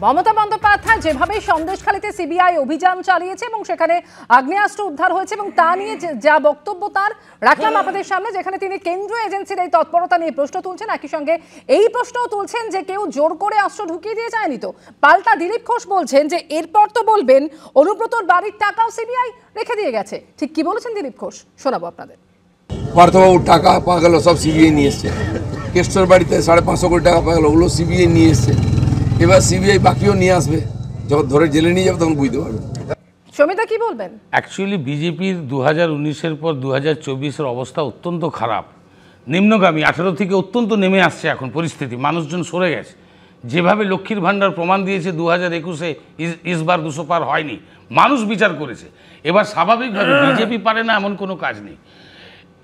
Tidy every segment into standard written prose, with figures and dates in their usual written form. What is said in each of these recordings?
মমতা বন্দ্যোপাধ্যায় যেভাবে সন্দেশখালীতে সিবিআই অভিযান চালিয়েছে এবং সেখানে আগ্নেয়াস্ত্র উদ্ধার হয়েছে এবং তা নিয়ে যা বক্তব্য তার রাখলাম আপনাদের সামনে, যেখানে তিনি কেন্দ্রীয় এজেন্সির এই তৎপরতা নিয়ে প্রশ্ন তুলছেন, একই সঙ্গে এই প্রশ্নও তুলছেন যে কেউ জোর করে অস্ত্র ঢুকিয়ে দিয়ে যায়নি তো। পাল্টা দিলীপ ঘোষ বলছেন যে এরপর তো বলবেন অনুব্রতর বাড়ির টাকাও সিবিআই রেখে দিয়ে গেছে। ঠিক কি বলেছেন দিলীপ ঘোষ, শোনাবো আপনাদের। পার্থবাবুর টাকা পাওয়া গেল, সব সিবিআই নিয়ে এসছে। কেষ্টর বাড়িতে 550 কোটি টাকা পাওয়া গেল, ওগুলো সিবিআই নিয়ে এসছে। এবার সিবিআই বাকিও নিয়ে আসবে, যখন ধরে জেলে নিয়ে যাবে তখন বুঝতে পারবে। সমিতা কি বলবেন? অ্যাকচুয়ালি বিজেপির 2019-এর পর 2024-এর অবস্থা অত্যন্ত খারাপ, নিম্নগামী। 18 থেকে অত্যন্ত নেমে আসছে এখন পরিস্থিতি, মানুষজন সরে গেছে। যেভাবে লক্ষ্মীর ভাণ্ডার প্রমাণ দিয়েছে 2021-এ ইসবার 200 পার হয়নি, মানুষ বিচার করেছে। এবার স্বাভাবিকভাবে বিজেপি পারে না এমন কোনো কাজ নেই।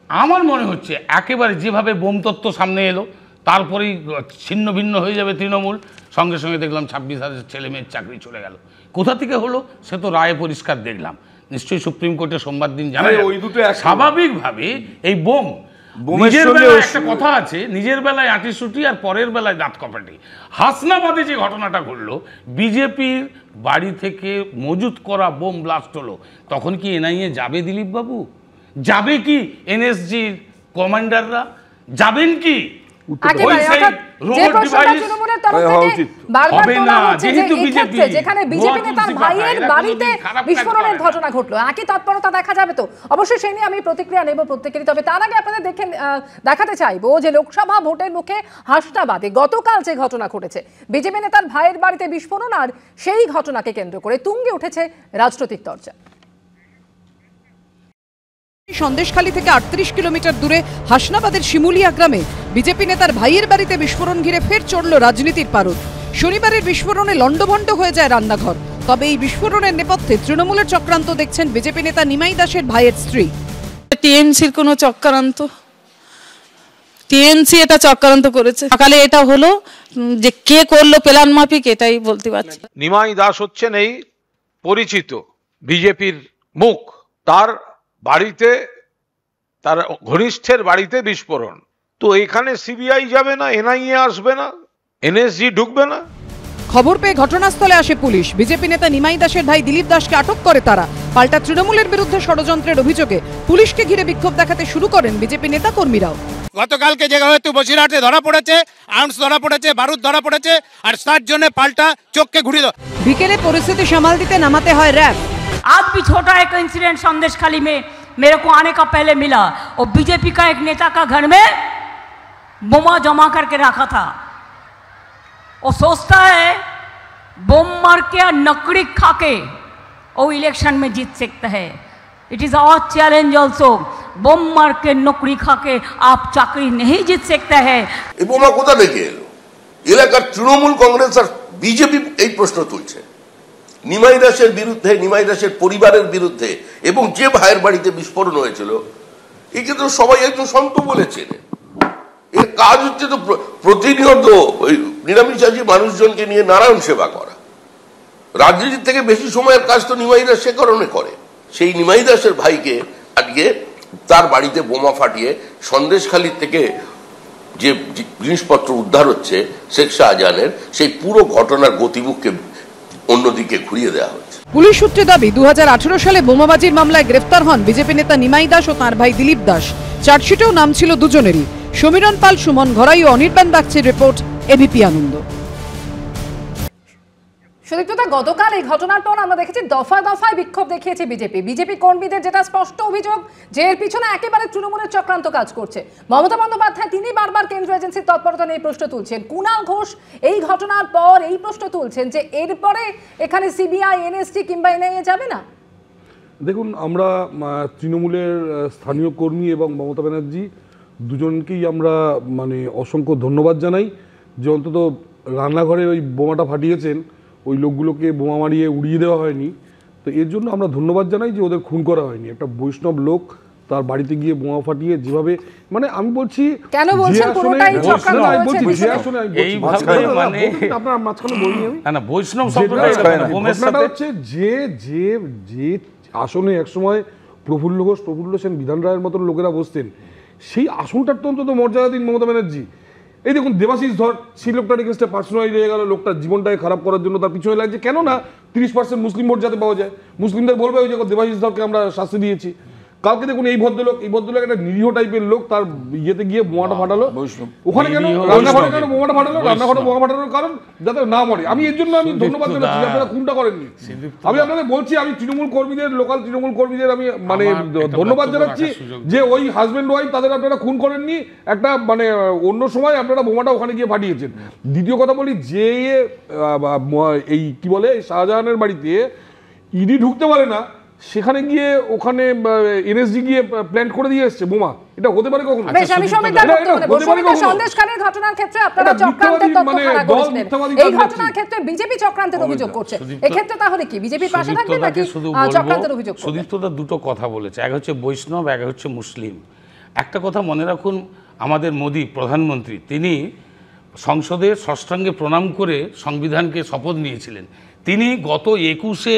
আমার মনে হচ্ছে একেবারে যেভাবে বোম তত্ত্ব সামনে এলো, তারপরেই ছিন্ন ভিন্ন হয়ে যাবে তৃণমূল। সঙ্গে সঙ্গে দেখলাম 26,000 ছেলে মেয়ের চাকরি চলে গেল। কোথা থেকে হলো সে তো রায়ে পরিষ্কার দেখলাম, নিশ্চয়ই সুপ্রিম কোর্টে সোমবার দিন জানা যাবে। স্বাভাবিকভাবে এই নিজের বেলায় একটা কথা আছে, নিজের বেলায় আঁটিসুটি আর পরের বেলায় দাঁত কপাটি। হাসনাবাদে যে ঘটনাটা ঘটলো, বিজেপির বাড়ি থেকে মজুত করা বোম ব্লাস্ট হলো, তখন কি এনআইএ যাবে দিলীপ বাবু? যাবে কি এনএসজির কমান্ডাররা? যাবেন কি? যেখানে বিজেপি নেতার ভাইয়ের বাড়িতে বিস্ফোরণের ঘটনা ঘটলো, একই তৎপরতা দেখা যাবে তো? অবশ্যই সেই নিয়ে আমি প্রতিক্রিয়া নেব প্রত্যেকেরই। তবে তার আগে আপনাদের দেখাতে চাইবো যে লোকসভা ভোটের মুখে হাসনাবাদে গতকাল যে ঘটনা ঘটেছে, বিজেপি নেতার ভাইয়ের বাড়িতে বিস্ফোরণ, আর সেই ঘটনাকে কেন্দ্র করে তুঙ্গে উঠেছে রাজনৈতিক চর্চা। সন্দেশখালী থেকে 38 কিলোমিটার দূরে হাসনাবাদের শিমুলিয়া গ্রামে বিজেপি নেতার ভাইয়ের বাড়িতে বিস্ফোরণ ঘিরে ফের চড়ল রাজনীতির পারদ। শনিবারের বিস্ফোরণে লণ্ডভণ্ড হয়ে যায় রান্নাঘর। তবে এই বিস্ফোরণের নেপথ্যে তৃণমূলের চক্রান্ত দেখছেন বিজেপি নেতা নিমাই দাসের ভাইয়ের স্ত্রী। টিএমসির কোনো চক্রান্ত, টিএমসি এটা চক্রান্ত করেছে। সকালে এটা হলো যে কে করলো প্ল্যান মাফিক, এটাই বলতে পারছি। নিমাই দাস হচ্ছেন এই পরিচিত বিজেপির মুখ। তার বাড়িতে, তার ঘনিষ্ঠের বাড়িতে বিস্ফোরণ। তো এখানে সিবিআই যাবে না, এনআইএ আসবে না, এনএসজি ঢুকবে না। খবর পেয়ে ঘটনাস্থলে আসে পুলিশ। বিজেপি নেতা নিমাই দাসের ভাই দিলীপ দাসকে আটক করে তারা। পাল্টা তৃণমূলের বিরুদ্ধে ষড়যন্ত্রের অভিযোগে পুলিশকে ঘিরে বিক্ষোভ দেখাতে শুরু করেন বিজেপি নেতা কর্মীরাও। গতকালকে যে হয়তো বসিরহাটে ধরা পড়েছে, আর্মস ধরা পড়েছে, বারুদ ধরা পড়েছে, আর তার জন্য পাল্টা চোখকে ঘুরিয়ে দাও। বিকেলে পরিস্থিতি সামাল দিতে নামাতে হয় র্যাব। आज भी छोटा एक इंसिडेंट संदेशखाली में मेरे को आने का पहले मिला, और बीजेपी का एक नेता का घर में बोमा जमा करके रखा था। वो सोचता है बोम मार के और नकड़ी खा के वो इलेक्शन में जीत सकता है। It is our challenge also, बोम मार के नकड़ी खा के आप चाकरी नहीं जीत सकते हैं। এই বোমা কোথা থেকে এলো? এলাকার তৃণমূল কংগ্রেস আর বিজেপি এই প্রশ্ন তুলছে নিমাই দাসের বিরুদ্ধে, নিমাই দাসের পরিবারের বিরুদ্ধে, এবং যে ভাইয়ের বাড়িতে বিস্ফোরণ হয়েছিল একে তো সবাই একজন সন্ত বলেছেন। এর কাজ হচ্ছে তো প্রতিনিয়ত ওই নিরামিষাসী মানুষজনকে নিয়ে নারায়ণ সেবা করা। রাজনীতির থেকে বেশি সময়ের কাজ তো নিমাই দাস সে কারণে করে। সেই নিমাই দাসের ভাইকে আজকে তার বাড়িতে বোমা ফাটিয়ে সন্দেশখালী থেকে যে জিনিসপত্র উদ্ধার হচ্ছে শেখ শাহজাহানের, সেই পুরো ঘটনার গতিমুখকে অন্যদিকে ঘুরিয়ে দেওয়া হচ্ছে। পুলিশ সূত্রে দাবি 2018 সালে বোমাবাজির মামলায় গ্রেফতার হন বিজেপি নেতা নিমাই দাস ও তাঁর ভাই দিলীপ দাস। চার্জশিটেও নাম ছিল দুজনেরই। সমীরণ পাল, সুমন ঘরাই ও অনির্বাণ বাগচির রিপোর্ট, এবিপি আনন্দ। সুদীপ্তদা, গতকাল এই ঘটনার পর আমরা দেখেছি দফায় দফায় বিক্ষোভ দেখিয়েছে বিজেপি কর্মীদের, যেটা স্পষ্ট অভিযোগ যে এর পিছনে একেবারে তৃণমূলের চক্রান্ত কাজ করছে। মমতা বন্দ্যোপাধ্যায় তিনি বারবার কেন্দ্রীয় এজেন্সির তৎপরতা নিয়ে প্রশ্ন তুলছেন। কুণাল ঘোষ এই ঘটনার পর এই প্রশ্ন তুলছেন যে এরপরে এখানে সিবিআই, এনএসজি কিংবা এনআইএ যাবে না। দেখুন, আমরা তৃণমূলের স্থানীয় কর্মী এবং মমতা ব্যানার্জি দুজনকেই আমরা অসংখ্য ধন্যবাদ জানাই যে অন্তত রান্নাঘরে ওই বোমাটা ফাটিয়েছেন, ওই লোকগুলোকে বোমা মারিয়ে উড়িয়ে দেওয়া হয়নি। তো এর জন্য আমরা ধন্যবাদ জানাই যে ওদের খুন করা হয়নি। একটা বৈষ্ণব লোক তার বাড়িতে গিয়ে বোমা ফাটিয়ে যেভাবে আমি বলছি কেন বলছেন পুরোটাই চক্রান্ত হয়েছে? আপনার মাঝখানে বলি না, বৈষ্ণব শব্দটা হচ্ছে যে আসনে একসময় প্রফুল্ল সেন, বিধান রায়ের মতন লোকেরা বসতেন, সেই আসনটার তো অন্তত মর্যাদা দিন মমতা ব্যানার্জি। এই দেখুন দেবাশিস ধর সেই লোকটার এগেনস্টে পার্সোনালি হয়ে গেল, লোকটার জীবনটাকে খারাপ করার জন্য তার পিছনে লাগছে, কেন না 30% মুসলিম ভোট যাতে পাওয়া যায়, মুসলিমদের বলবে ওই যে দেবাশিস ধরকে আমরা শাস্তি দিয়েছি। কালকে দেখুন এই ভদ্রলোক একটা নিরীহ টাইপের লোক, তার ইয়েতে গিয়ে বোমাটা ফাটালো ওখানে, কেন রান্নাঘরে কেন বোমাটা ফাটালো, রান্নাঘরে বোমা ফাটানোর কারণ যাতে না মরে। আমি এর জন্য আমি ধন্যবাদ জানাচ্ছি আপনারা খুনটা করেননি। আমি আপনাদের বলছি, আমি তৃণমূল কর্মীদের, লোকাল তৃণমূল কর্মীদের আমি মানে ধন্যবাদ জানাচ্ছি যে ওই হাজব্যান্ড ওয়াইফ তাদের আপনারা খুন করেননি, একটা মানে অন্য সময় আপনারা বোমাটা ওখানে গিয়ে ফাটিয়েছেন। দ্বিতীয় কথা বলি, যে এই কি বলে শাহজাহানের বাড়িতে ইডি ঢুকতে পারে না, সেখানে গিয়ে ওখানে এনএসজি গিয়ে প্ল্যান করে দিয়ে এসেছে বোমা, এটা হতে পারে কখনো? বেশ, আমি সন্দেশখালীর ঘটনার ক্ষেত্রে আপনারা চক্রান্তের তথ্য খাড়া করেছিলেন, এই ঘটনার ক্ষেত্রে বিজেপি চক্রান্তের অভিযোগ করছে, এক্ষেত্রে তাহলে কি বিজেপির পাশে থাকবে নাকি চক্রান্তের অভিযোগ করবে? সুদীপ্তদা দুটো কথা বলেছে, এক হচ্ছে বৈষ্ণব, এক হচ্ছে মুসলিম। একটা কথা মনে রাখুন, আমাদের মোদী প্রধানমন্ত্রী তিনি সংসদে ষষ্ঠাঙ্গে প্রণাম করে সংবিধানকে শপথ নিয়েছিলেন। তিনি গত 21শে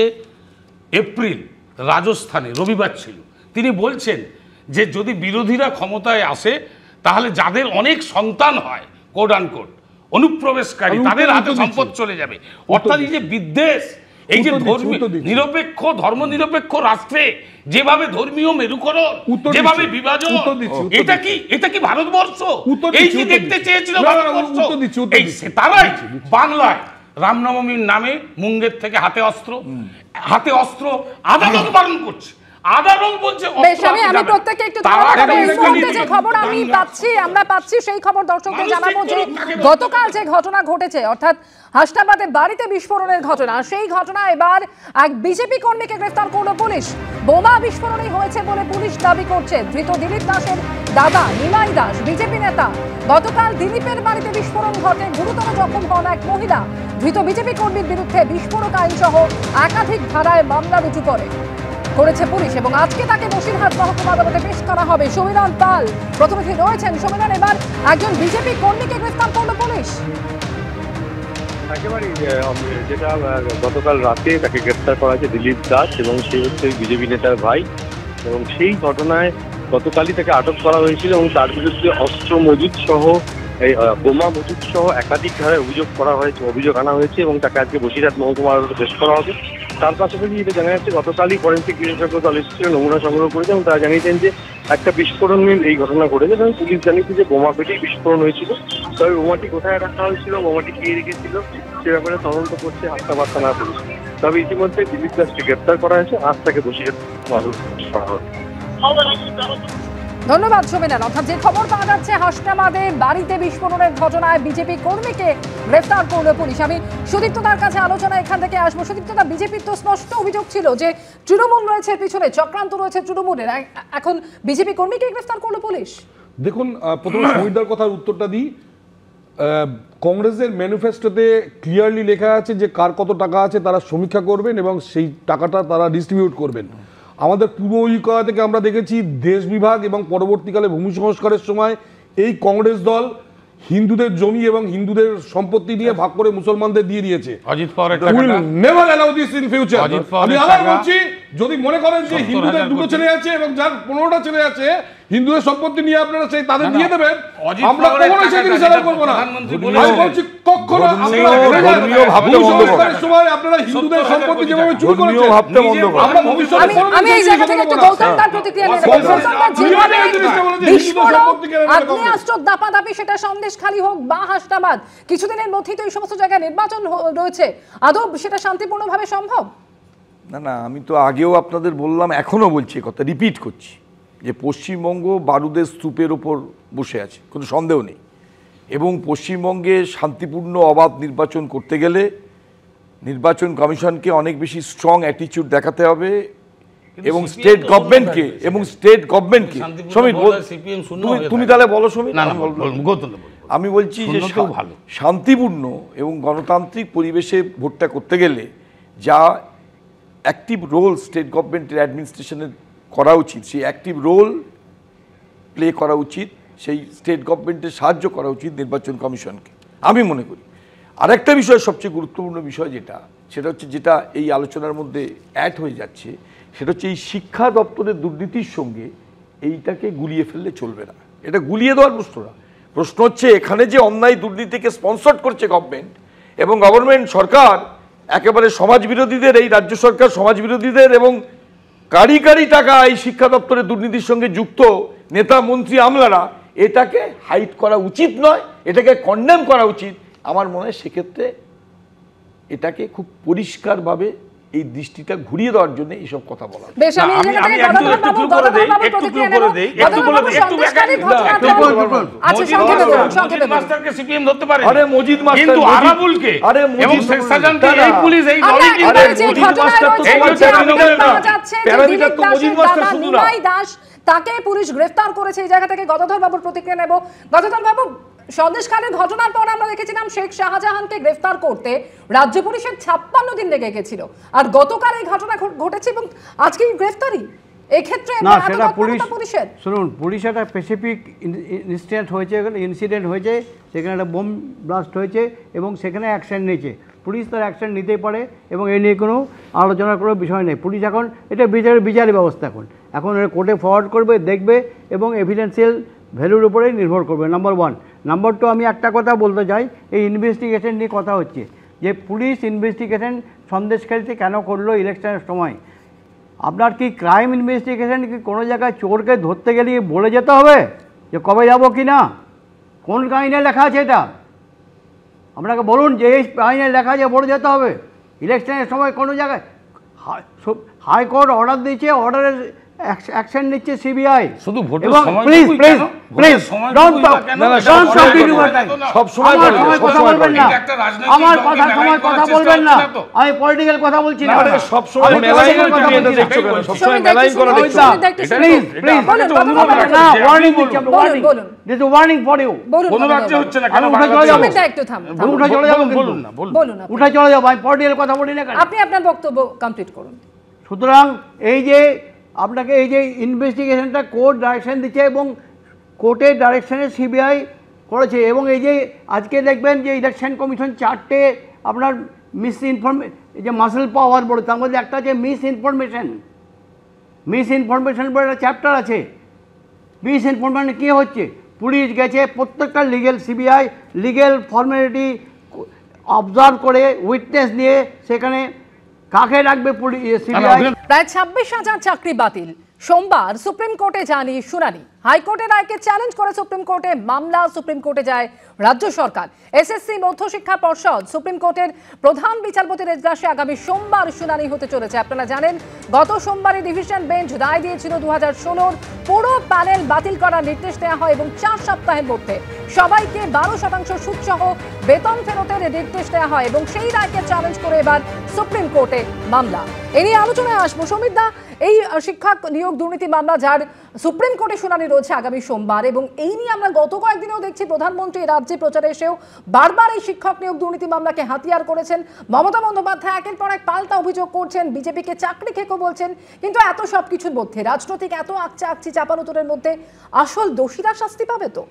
এপ্রিল রাজস্থানে রবিবার ছিল, তিনি বলছেন যে যদি বিরোধীরা ক্ষমতায় আসে তাহলে যাদের অনেক সন্তান হয় কোড আনকোড অনুপ্রবেশকারী, তাদের হাতে সম্পদ চলে যাবে। অর্থাৎ এই যে বিদ্বেষ, এই যে নিরপেক্ষ ধর্মনিরপেক্ষ রাষ্ট্রে যেভাবে ধর্মীয় মেরুকরণ, যেভাবে বিভাজন, এটা কি ভারতবর্ষ? এই কি দেখতে চেয়েছিল ভারতবর্ষ? এই তারাই বাংলায় রামনবমীর নামে মুঙ্গের থেকে হাতে অস্ত্র আদালত বারণ করছে, আদালত বলছে। বেশ, আমি প্রত্যেককে একটু যে খবর আমরা পাচ্ছি সেই খবর দর্শকদের জানাবো যে গতকাল যে ঘটনা ঘটেছে, অর্থাৎ হাসনাবাদে বাড়িতে বিস্ফোরণের ঘটনা, সেই ঘটনা এবার এক বিজেপি কর্মীকে গ্রেফতার করলো পুলিশ। বোমা বিস্ফোরণই হয়েছে বলে পুলিশ দাবি করছে। ধৃত দিলীপ দাসের দাদা নিমাই দাস বিজেপি নেতা। গতকাল দিলীপের বাড়িতে বিস্ফোরণ ঘটে, গুরুতর জখম হন এক মহিলা। ধৃত বিজেপি কর্মীর বিরুদ্ধে বিস্ফোরক আইন সহ একাধিক ধারায় মামলা রুজু করেছে পুলিশ এবং আজকে তাকে বসিরহাট মহকুমা আদালতে পেশ করা হবে। সমীরণ পাল প্রতিনিধি রয়েছেন। সমীরণ, এবার একজন বিজেপি কর্মীকে গ্রেফতার করলো পুলিশ। একেবারেই যেটা গতকাল রাতে তাকে গ্রেফতার করা হয়েছে দিলীপ দাস, এবং সে হচ্ছে বিজেপি নেতার ভাই, এবং সেই ঘটনায় গতকালই তাকে আটক করা হয়েছিল এবং তার বিরুদ্ধে অস্ত্র মজুদ সহ বোমা মজুদ সহ একাধিক ধারায় অভিযোগ আনা হয়েছে এবং তাকে আজকে বসিরহাট মহকুমা আদালতে পেশ করা হবে। তার পাশাপাশি যেটা জানা যাচ্ছে, গতকালই ফরেন্সিক বিশেষজ্ঞ দল এসেছিল, নমুনা সংগ্রহ করেছে এবং তারা জানিয়েছেন যে একটা বিস্ফোরণের এই ঘটনা ঘটেছে এবং পুলিশ জানিয়েছে যে বোমা পেটেই বিস্ফোরণ হয়েছিল। তবে বোমাটি কোথায় রাখা হয়েছিল, বোমাটি কে রেখেছিল সে ব্যাপারে তদন্ত করছে হাসনাবাদ থানা পুলিশ। তবে ইতিমধ্যে দিলীপ দাসকে গ্রেপ্তার করা হয়েছে, আজ তাকে বসিরহাট আদালতে পেশ করা হবে। ধন্যবাদ সমীরণ। অর্থাৎ যে খবর পাওয়া যাচ্ছে, হাসনাবাদে বাড়িতে বিস্ফোরণের ঘটনায় বিজেপি কর্মীকে গ্রেফতার করলো পুলিশ। আমি সুদীপ্তদার কাছে আলোচনা এখান থেকে আসবো। সুদীপ্তদা, বিজেপির তো স্পষ্ট অভিযোগ ছিল যে তৃণমূল রয়েছে পিছনে, চক্রান্ত রয়েছে তৃণমূলের, এখন বিজেপি কর্মীকে গ্রেফতার করলো পুলিশ। দেখুন, প্রথমে সমীরদার কথার উত্তরটা দিই। কংগ্রেসের ম্যানিফেস্টোতে ক্লিয়ারলি লেখা আছে যে কার কত টাকা আছে তারা সমীক্ষা করবেন এবং সেই টাকাটা তারা ডিস্ট্রিবিউট করবেন। আমাদের পূর্ব অভিজ্ঞতা থেকে আমরা দেখেছি দেশ বিভাগ এবং পরবর্তীকালে ভূমি সংস্কারের সময় এই কংগ্রেস দল হিন্দুদের জমি এবং হিন্দুদের সম্পত্তি নিয়ে ভাগ করে মুসলমানদের দিয়ে দিয়েছে। আমি আবার বলছি, যদি মনে করেন যে হিন্দুদের 2টো ছেলে আছে এবং যার 15টা ছেলে আছে, হিন্দুদের সম্পত্তি নিয়ে আপনারা সেই তাদের দিয়ে দেবেন, আমরা কখনো সেই জিনিস আদায় করবো না। আমি বলছি কখনো সময় আপনারা হিন্দুদের সম্পত্তি যেভাবে চুরি করেছেন, আমরা ভবিষ্যতে আমি এই জায়গা থেকে একটু গৌতম তার প্রতিক্রিয়া নেব। আগ্নেয়াস্ত্র দাপাদাপি, সেটা সন্দেশখালী হোক বা হাসনাবাদ, কিছুদিনের মধ্যেই তো এই সমস্ত জায়গায় নির্বাচন রয়েছে, আদৌ সেটা শান্তিপূর্ণভাবে সম্ভব? না, আমি তো আগেও আপনাদের বললাম, এখনো বলছি, কথা রিপিট করছি যে পশ্চিমবঙ্গ বারুদের স্তূপের ওপর বসে আছে, কোনো সন্দেহ নেই। এবং পশ্চিমবঙ্গে শান্তিপূর্ণ অবাধ নির্বাচন করতে গেলে নির্বাচন কমিশনকে অনেক বেশি স্ট্রং অ্যাটিটিউড দেখাতে হবে এবং স্টেট গভর্নমেন্টকে সমীর তুমি তাহলে বলো সমীর। আমি বলছি যে শান্তিপূর্ণ এবং গণতান্ত্রিক পরিবেশে ভোটটা করতে গেলে যা অ্যাক্টিভ রোল স্টেট গভর্নমেন্টের অ্যাডমিনিস্ট্রেশনের করা উচিত, সেই অ্যাক্টিভ রোল প্লে করা উচিত, সেই স্টেট গভর্নমেন্টের সাহায্য করা উচিত নির্বাচন কমিশনকে, আমি মনে করি। আরেকটা বিষয়, সবচেয়ে গুরুত্বপূর্ণ বিষয় সেটা হচ্ছে যেটা এই আলোচনার মধ্যে অ্যাড হয়ে যাচ্ছে, সেটা হচ্ছে এই শিক্ষা দপ্তরের দুর্নীতির সঙ্গে এইটাকে গুলিয়ে ফেললে চলবে না। এটা গুলিয়ে দেওয়ার প্রশ্ন না, প্রশ্ন হচ্ছে এখানে যে অন্যায় দুর্নীতিকে স্পন্সর করছে গভর্নমেন্ট, এবং গভর্নমেন্ট সরকার একেবারে সমাজ বিরোধীদের, এই রাজ্য সরকার সমাজ বিরোধীদের এবং কারি কারি টাকা এই শিক্ষা দপ্তরের দুর্নীতির সঙ্গে যুক্ত নেতা মন্ত্রী আমলারা, এটাকে হাইড করা উচিত নয়, এটাকে কন্ডেম করা উচিত। আমার মনে হয় সেক্ষেত্রে এটাকে খুব পরিষ্কারভাবে এই দৃষ্টিটা ঘুরিয়ে দেওয়ার জন্য এইসব কথা বলা। তাকে পুলিশ গ্রেফতার করেছে, এই জায়গা থেকে গদাধর বাবুর প্রতিক্রিয়া নেব। গদাধর বাবু, সন্দেশখালীর ঘটনার পর আমরা দেখেছিলাম শেখ শাহজাহানকে গ্রেফতার করতে রাজ্য পুলিশের 56 দিন লেগে গেছিল, আর গতকাল এই ঘটনা ঘটেছে এবং আজকে গ্রেফতারি। এই ক্ষেত্রে না, সেটা পুলিশের শুনুন, পুলিশ একটা স্পেসিফিক ইনসিডেন্ট হয়েছে, সেখানে একটা বোম ব্লাস্ট হয়েছে এবং সেখানে অ্যাকশন নিয়েছে। পুলিশ তার অ্যাকশন নিতেই পারে এবং এই নিয়ে কোনো আলোচনার কোনো বিষয় নেই। পুলিশ এখন এটা বিচারের ব্যবস্থা, এখন কোর্টে ফরওয়ার্ড করবে, দেখবে এবং এভিডেন্সিয়াল ভ্যালুর উপরেই নির্ভর করবে, নাম্বার 1। নাম্বার 2, আমি একটা কথা বলতে চাই, এই ইনভেস্টিগেশন নিয়ে কথা হচ্ছে যে পুলিশ ইনভেস্টিগেশন সন্দেশখালীতে কেন করলো ইলেকশনের সময়। আপনার কি ক্রাইম ইনভেস্টিগেশন কি কোনো জায়গায় চোরকে ধরতে গেলে বলে যেতে হবে যে কবে যাব কি না? কোন আইনে লেখা আছে এটা? আপনাকে বলুন যে এই আইনে লেখা আছে বলে যেতে হবে। ইলেকশনের সময় কোনো জায়গায় হাইকোর্ট অর্ডার দিয়েছে, অর্ডারের অ্যাকশন নিচ্ছে সিবিআই। শুধু ভোটের সময় প্লিজ ডোন্ট টক, সব সময় কথা বলবেন না, আমার কথার সময় কথা বলবেন না, আমি পলিটিক্যাল কথা বলছি না, সব সময় মেলাইন করে এটা দেখছো কেন? সব সময় মেলাইন করে দেখছো, প্লিজ না, ওয়ার্নিং দিচ্ছি, warning, this warning for you. কোন রাজ্যে হচ্ছে না কেন? উঠে চলে যাবো, একটু থাম, উঠে চলে যাবো, বলুন না, উঠে চলে যাবো, আমি পলিটিক্যাল কথা বলি না কেন? আপনি আপনার বক্তব্য কমপ্লিট করুন। সুতরাং এই যে আপনাকে এই যে ইনভেস্টিগেশনটা কোর্ট ডাইরেকশন দিচ্ছে এবং কোর্টের ডাইরেকশনে সিবিআই করেছে, এবং এই যে আজকে দেখবেন যে ইলেকশন কমিশন 4টে আপনার এই যে মাসেল পাওয়ার বলে, তার মধ্যে একটা আছে মিস ইনফরমেশন বলে একটা চ্যাপ্টার আছে। মিস ইনফরমেশন কী হচ্ছে? পুলিশ গেছে প্রত্যেকটা সিবিআই লিগেল ফর্মালিটি অবজার্ভ করে উইটনেস নিয়ে সেখানে কাকে রাখবে সিবিআই। প্রায় 26,000 চাকরি বাতিল, সোমবার সুপ্রিম কোর্টে যায়নি শুনানি। হাইকোর্টের রায়কে চ্যালেঞ্জ করে সুপ্রিম কোর্টে মামলা, সুপ্রিম কোর্টে যায় রাজ্য সরকার। এসএসসি মধ্যশিক্ষা পর্ষদ সুপ্রিম কোর্টের প্রধান বিচারপতির এজলাসে আগামী সোমবার শুনানি হতে চলেছে। আপনারা জানেন গত সোমবারে ডিভিশন বেঞ্চ রায় দিয়েছিল 2016 পুরো প্যানেল বাতিল করার নির্দেশ দেওয়া হয় এবং 4 সপ্তাহের মধ্যে সবাইকে 12% সুদসহ বেতন ফেরতের নির্দেশ দেওয়া হয় এবং সেই রায়কে চ্যালেঞ্জ করে এবার সুপ্রিম কোর্টে মামলা। এ নিয়ে আলোচনায় আসবো। সমীর দা, এই শিক্ষক নিয়োগ দুর্নীতি মামলা যার সুপ্রিম কোর্টে শুনানি রয়েছে আগামী সোমবার, এবং এই নিয়ে আমরা গত কয়েকদিনেও দেখছি প্রধানমন্ত্রী রাজ্যে প্রচারে এসেও বারবার এই শিক্ষক নিয়োগ দুর্নীতি মামলাকে হাতিয়ার করেছেন। মমতা বন্দ্যোপাধ্যায় একের পর এক পাল্টা অভিযোগ করছেন, বিজেপিকে চাকরি খেকো বলছেন, কিন্তু এত সব কিছুর মধ্যে রাজনৈতিক এত আকচি চাপানুতোরের মধ্যে আসল দোষীরা শাস্তি পাবে তো?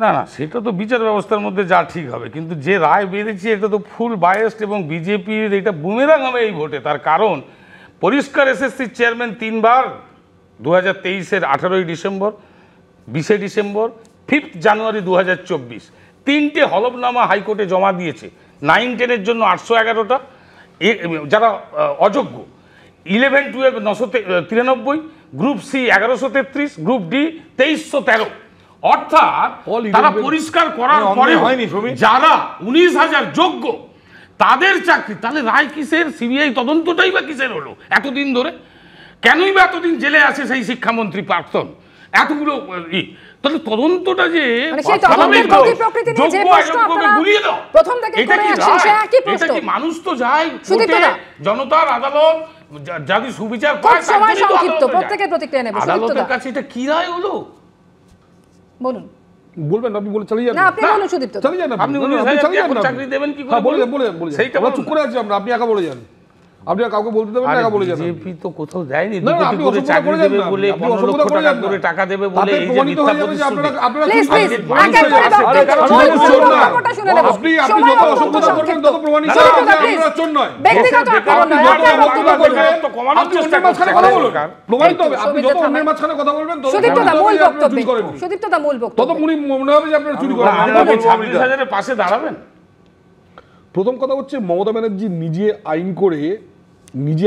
না, সেটা তো বিচার ব্যবস্থার মধ্যে যা ঠিক হবে, কিন্তু যে রায় বেরিয়েছে এটা তো ফুল বায়াসড এবং বিজেপির এটা বুমেরাং হবে এই ভোটে। তার কারণ পরিষ্কার এসএসসির চেয়ারম্যান 3 বার 2023-এর 18ই ডিসেম্বর, 20শে ডিসেম্বর, 5 জানুয়ারি 2024 3টে হলফনামা হাইকোর্টে জমা দিয়েছে। 9-10-এর জন্য 811টা যারা অযোগ্য, 11-12 993, গ্রুপ সি 1133, গ্রুপ ডি 2313। অর্থাৎ তারা পরিষ্কার করার পরে যারা 19,000 যোগ্য তাদের চাকরি, তাহলে রায় কিসের? সিবিআই তদন্তটাই বা কিসের হলো এতদিন ধরে? কেনই বা এতদিন জেলে আছে সেই শিক্ষামন্ত্রী প্রাক্তন? এতগুলো তাহলে তদন্তটা যে এটা কি মানুষ তো যায় জনতার আদালত যদি সুবিচার পায়, আদালতের কাছে এটা কি রায় হলো বলুন। বলবেন আপনি, বলে চালিয়ে যান না, আপনি বলুন সুদীপ্ত, চালিয়ে যান আপনি, চালিয়ে যান, চাকরি দেবেন কি করে? বলে সেইটা আমরা চুপ করে আছি, আপনি একা বলে যান। আপনি আর কাউকে বলতে দেবেন না, একা বলে যাবেন। বিজেপি তো কোথাও দেয়নি, না, 2 কোটি আপনি করে অসভ্যতা চাকরি করে যান দেবে না, বলে, আপনি 15 অসভ্যতা লক্ষ করে টাকা যান না। করে টাকা দেবে বলে, তাতে এই যে প্রমাণিত মিথ্যা হয়ে যাবে যে প্রতিশ্রুতি। আপনারা Please, please, আপনি একেবারে যত প্রমাণিত হবে যে আপনারা চোর নয়। ব্যক্তিগত আক্রমণ নয়, একার বক্তব্য বলবেন। আপনি অন্যের মাঝখানে কথা বলুন, প্রমাণিত হবে। আপনি যত অন্যের মাঝখানে কথা বলবেন তত সুদীপ্ত দা মূল আপনারা বক্তব্য, চুরি করেন, সুদীপ্ত দা মূল তত বক্তব্য। মনে হবে যে আপনারা চুরি করেন। আমাকে 26,000-এর পাশে দাঁড়াবেন। প্রথম কথা হচ্ছে, মমতা ব্যানার্জি নিজে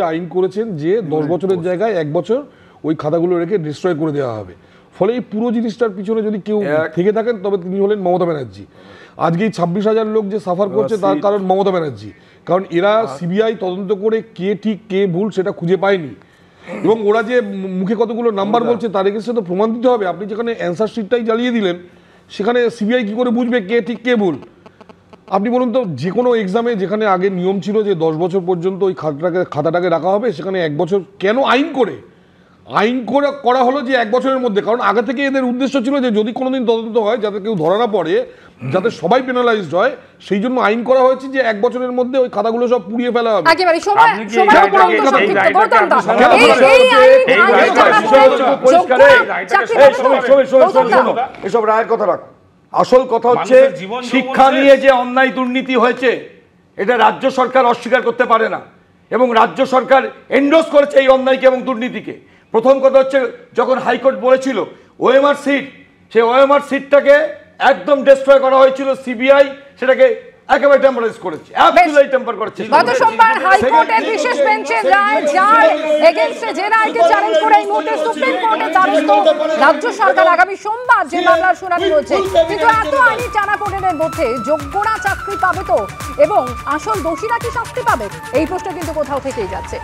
আইন করেছেন যে 10 বছরের জায়গায় 1 বছর ওই খাতাগুলো রেখে ডিস্ট্রয় করে দেওয়া হবে। ফলে এই পুরো জিনিসটার পিছনে যদি কেউ থেকে থাকেন তবে তিনি হলেন মমতা ব্যানার্জি। আজকে এই 26,000 লোক যে সাফার করছে তার কারণ মমতা ব্যানার্জি, কারণ এরা সিবিআই তদন্ত করে কে ঠিক কে ভুল সেটা খুঁজে পায়নি। এবং ওরা যে মুখে কতগুলো নাম্বার বলছে তার এগেন্সে তো প্রমাণ দিতে হবে। আপনি যেখানে অ্যান্সার শিটটাই জ্বালিয়ে দিলেন, সেখানে সিবিআই কি করে বুঝবে কে ঠিক কে ভুল? আপনি বলুন তো, যে কোনো এক্সামে যেখানে আগে নিয়ম ছিল যে 10 বছর পর্যন্ত ওই খাতাটাকে রাখা হবে, সেখানে 1 বছর কেন আইন করে করা হলো যে 1 বছরের মধ্যে? কারণ আগে থেকে এদের উদ্দেশ্য ছিল যে যদি কোনোদিন তদন্ত হয় যাতে কেউ ধরা না পড়ে, যাতে সবাই পেনালাইজড হয়, সেই জন্য আইন করা হয়েছে যে 1 বছরের মধ্যে ওই খাতাগুলো সব পুড়িয়ে ফেলা হবে। একেবারে সময় উপরন্ত সংক্ষিপ্ত গৌতম দা, এসব রায়ের কথা রাখো। আসল কথা হচ্ছে শিক্ষা নিয়ে যে অন্যায় দুর্নীতি হয়েছে এটা রাজ্য সরকার অস্বীকার করতে পারে না, এবং রাজ্য সরকার এন্ডোর্স করেছে এই অন্যায়কে এবং দুর্নীতিকে। প্রথম কথা হচ্ছে, যখন হাইকোর্ট বলেছিল ওএমআর সিট, সেই ওএমআর সিটটাকে একদম ডিস্ট্রয় করা হয়েছিল, সিবিআই সেটাকে একেবারে টেম্পারাইজ করেছে, অ্যাবসলিউটলি টেম্পার করেছে। গত সোমবার হাইকোর্টের বিশেষ বেঞ্চের রায়, যার এগেইনস্টে যে রায়কে চ্যালেঞ্জ করে এই মুহূর্তে সুপ্রিম কোর্টে দ্বারস্থ রাজ্য সরকার। আগামী সোমবার যে মামলার শুনানি রয়েছে, কিন্তু এত আইনি টানাপোড়েনের মধ্যে যোগ্যরা চাকরি পাবে তো, এবং আসল দোষীরা কি শাস্তি পাবে, এই প্রশ্ন কিন্তু কোথাও থেকেই যাচ্ছে।